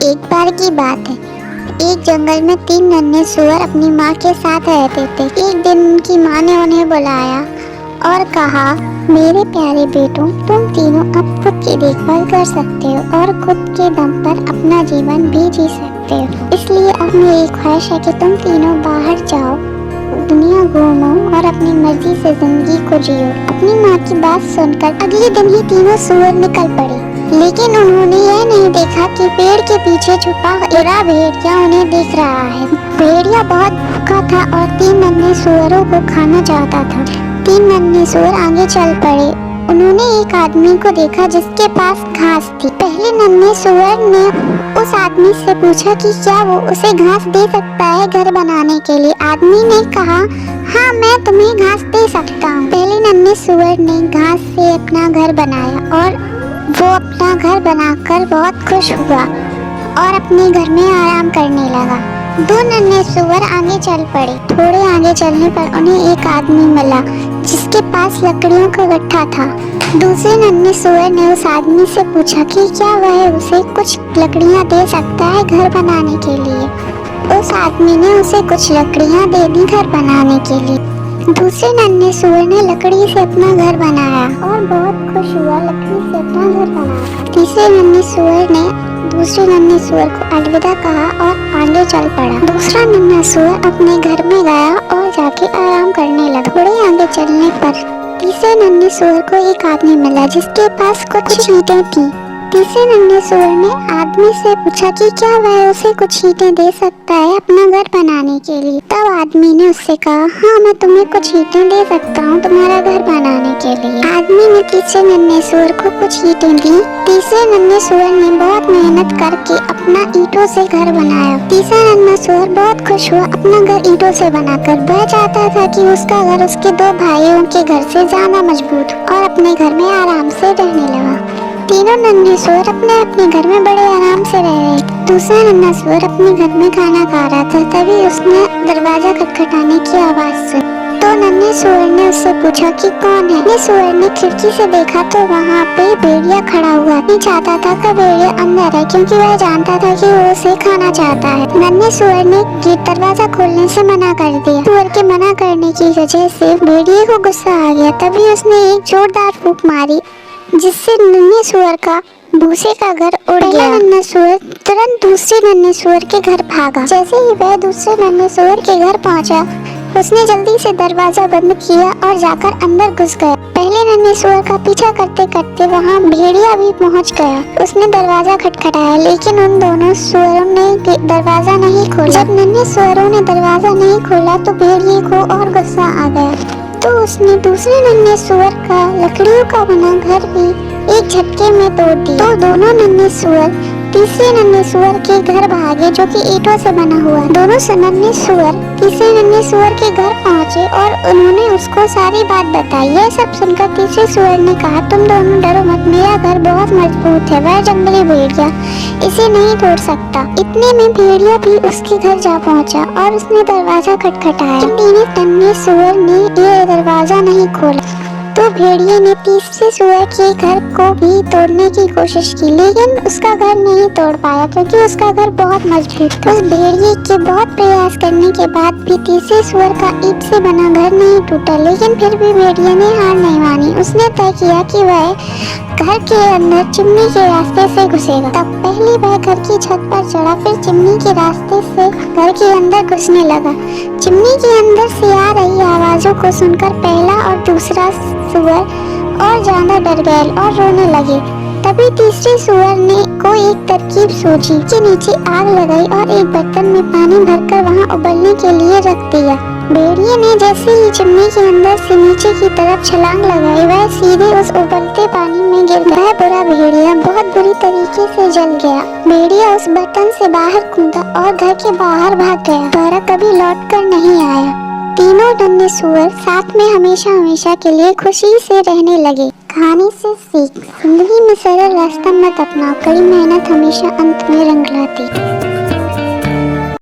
एक बार की बात है। एक जंगल में 3 नन्हे सूअर अपनी माँ के साथ रहते थे। एक दिन उनकी माँ ने उन्हें बुलाया और कहा, मेरे प्यारे बेटों, तुम तीनों अब खुद की देखभाल कर सकते हो और खुद के दम पर अपना जीवन भी जी सकते हो। इसलिए अब मेरी ख्वाहिश है कि तुम तीनों बाहर जाओ, दुनिया घूमो और अपनी मर्जी से जिंदगी को जियो। अपनी माँ की बात सुनकर अगले दिन ही तीनों सूअर निकल पड़े। लेकिन उन्होंने यह नहीं देखा कि पेड़ के पीछे छुपा बड़ा भेड़िया उन्हें देख रहा है। भेड़िया बहुत भूखा था और 3 नन्हे सूअरों को खाना चाहता था। 3 नन्हे सूअर आगे चल पड़े। उन्होंने एक आदमी को देखा जिसके पास घास थी। पहले नन्हे सूअर ने उस आदमी से पूछा कि क्या वो उसे घास दे सकता है घर बनाने के लिए। आदमी ने कहा, हाँ, मैं तुम्हें घास दे सकता हूँ। पहले नन्हे सूअर ने घास से अपना घर बनाया और वो अपना घर बनाकर बहुत खुश हुआ और अपने घर में आराम करने लगा। 2 नन्हे सूअर आगे चल पड़े। थोड़े आगे चलने पर उन्हें एक आदमी मिला जिसके पास लकड़ियों का गट्ठा था। दूसरे नन्हे सूअर ने उस आदमी से पूछा कि क्या वह उसे कुछ लकड़ियां दे सकता है घर बनाने के लिए। उस आदमी ने उसे कुछ लकड़ियां दे दी घर बनाने के लिए। दूसरे नन्हे सूअर ने लकड़ी से अपना घर बनाया और बहुत खुश हुआ लकड़ी से अपना घर बनाया। तीसरे नन्हे सूअर ने दूसरे नन्हे सूअर को अलविदा कहा और आगे चल पड़ा। दूसरा नन्हा सूअर अपने घर में गया और जाके आराम करने लगा। थोड़े आगे चलने पर तीसरे नन्हे सूअर को एक आदमी मिला जिसके पास कुछ ईंटें थी। तीसरे नन्हे सूअर ने आदमी से पूछा कि क्या वह उसे कुछ ईंटें दे सकता है अपना घर बनाने के लिए। तब आदमी ने उससे कहा, हाँ, मैं तुम्हें कुछ ईंटें दे सकता हूँ तुम्हारा घर बनाने के लिए। आदमी ने तीसरे नन्हे सूअर को कुछ ईंटें दी। तीसरे नन्हे सूअर ने बहुत मेहनत करके अपना ईंटों से घर बनाया। तीसरा नन्हा सूअर बहुत खुश हुआ अपना घर ईंटों से बनाकर। वह चाहता था कि उसका घर उसके 2 भाइयों के घर से ज्यादा मजबूत हो और अपने घर में आराम से रहने लगा। तीनों नन्हे सूअर अपने अपने घर में बड़े आराम से रह रहे। दूसरा नन्हा सूअर अपने घर में खाना खा रहा था। तभी उसने दरवाजा खटखटाने की आवाज सुनी। तो नन्हे सूअर ने उससे पूछा कि कौन है। नन्हे सूअर ने खिड़की से देखा तो वहाँ पे भेड़िया खड़ा हुआ। नहीं चाहता था कि भेड़िया अंदर है क्योंकि वह जानता था कि वो उसे खाना चाहता है। नन्हे सूअर ने दरवाजा खोलने से मना कर दिया। सूअर के मना करने की वजह से भेड़िए को गुस्सा आ गया। तभी उसने एक जोरदार फूंक मारी जिससे नन्हे सूअर का भूसे का घर उड़ गया। नन्हा सूअर तुरंत दूसरे नन्हे सूअर के घर भागा। जैसे ही वह दूसरे नन्हे सूअर के घर पहुंचा, उसने जल्दी से दरवाजा बंद किया और जाकर अंदर घुस गया। पहले नन्हे सूअर का पीछा करते करते वहां भेड़िया भी पहुंच गया। उसने दरवाजा खटखटाया लेकिन उन दोनों सूअरों ने दरवाजा नहीं खोला। जब नन्हे सूअरों ने दरवाजा नहीं खोला तो भेड़िए को और गुस्सा आ गया। तो उसने दूसरे नन्हे सूअर का लकड़ियों का बना घर भी एक झटके में तोड़ दिया। तो दोनों नन्हे सूअर तीसरे नन्हे सूअर के घर भागे जो कि ईंटों से बना हुआ। दोनों नन्हे सूअर तीसरे नन्हे सूअर के घर पहुंचे और उन्होंने उसको सारी बात बताई। यह सब सुनकर तीसरे सूअर ने कहा, तुम दोनों डरो मत, मेरा घर बहुत मजबूत है। वह जंगली भेड़िया इसे नहीं तोड़ सकता। इतने में भेड़िया भी उसके घर जा पहुंचा और उसने दरवाजा खटखटाया। तीनों नन्हे सूअर ने ये दरवाजा नहीं खोला तो भेड़िए ने तीसरे सूअर के घर को भी तोड़ने की कोशिश की लेकिन उसका घर नहीं तोड़ पाया क्योंकि उसका घर बहुत मजबूत था। उस भेड़िए के बहुत प्रयास करने के बाद भी तीसरे सूअर का ईंट से बना घर नहीं टूटा। लेकिन फिर भी भेड़िए ने हार नहीं मानी। उसने तय किया कि वह घर के अंदर चिमनी के रास्ते से घुसेगा। तब पहले वह घर की छत पर चढ़ा, फिर चिमनी के रास्ते से घर के अंदर घुसने लगा। चिमनी के अंदर से आ रही आवाजों को सुनकर पहला और दूसरा सूअर और ज्यादा डर गए और रोने लगे। तभी तीसरे सूअर ने को एक तरकीब सोची कि नीचे आग लगाई और एक बर्तन में पानी भरकर वहां उबलने के लिए रख दिया। भेड़िए ने जैसे ही चिमनी के अंदर से नीचे की तरफ छलांग लगाई, वह सीधे उस उबलते पानी में गिर गया। बुरा भेड़िया बहुत बुरी तरीके से जल गया। भेड़िया उस बर्तन से बाहर कूदा और घर के बाहर भाग गया। दोबारा कभी लौट कर नहीं आया। तीनों नन्हे सूअर साथ में हमेशा हमेशा के लिए खुशी से रहने लगे। कहानी से सीख, जिंदगी में सरल रास्ता मत अपनाओ, कड़ी मेहनत हमेशा अंत में रंग लाती।